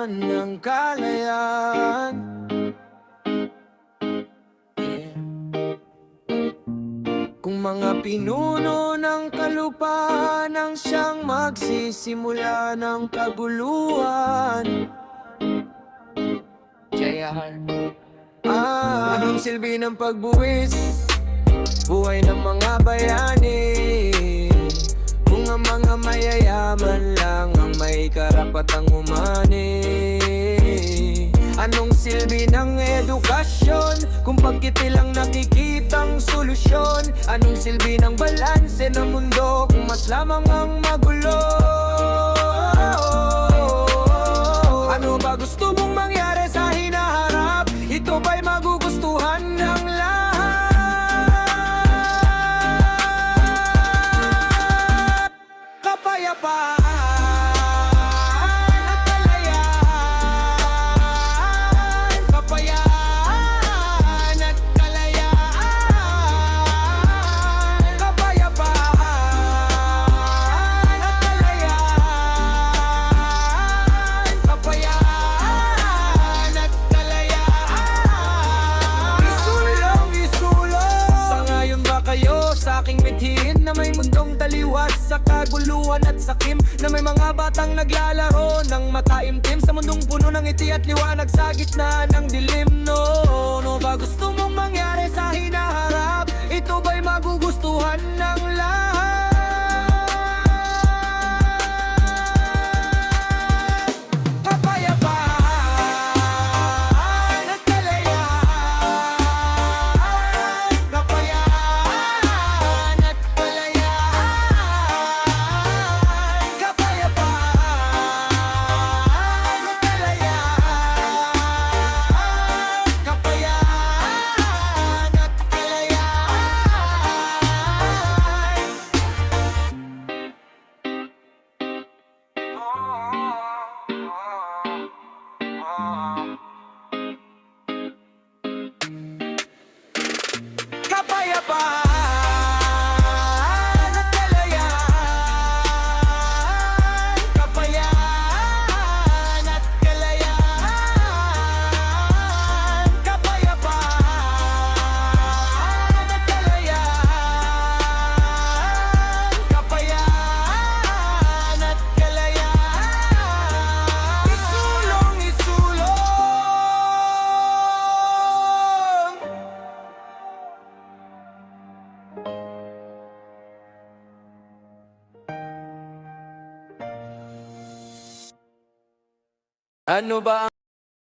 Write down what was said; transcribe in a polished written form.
ng kalayaan. Kung mga pinuno ng kalupaan ang siyang magsisimula ng kaguluhan. JR. Anong silbi ng pagbuwis? Buhay ng mga bayani. Kung ang mga mayayaman lang ang may karapatang umani. Anong silbi ng edukasyon kung pagkiti lang nakikitang solusyon? Anong silbi ng balanse ng mundo kung mas lamang ang magulo? Ano ba gusto mong mangyari sa hinaharap? Ito ba'y magugustuhan ng lahat? Kapayapaan at kalayaan. Kapayaan at kalayaan. Kapayapaan at kalayaan. Kapayaan at kalayaan. Isulong, isulong. Sangayon ba kayo sa aking mithiin na may mundong taliwas sa kaguluhan at sakim? Na may mga batang naglalaro ng mataimtim sa mundong puno ng ngiti at liwanag sa gitna ng dilim. No ba gusto mong mangyari sa hinaharap? Ito ba'y magugustuhan ng lahat? Kapayapaan at kalayaan. Kapayaan at kalayaan. Kapayapaan at kalayaan. Kapayaan at kalayaan. Kapayapaan at kalayaan. Kapayaan at kalayaan. Kapayapaan at kalayaan. Kapayaan at kalayaan. Isulong, isulong. Ano ba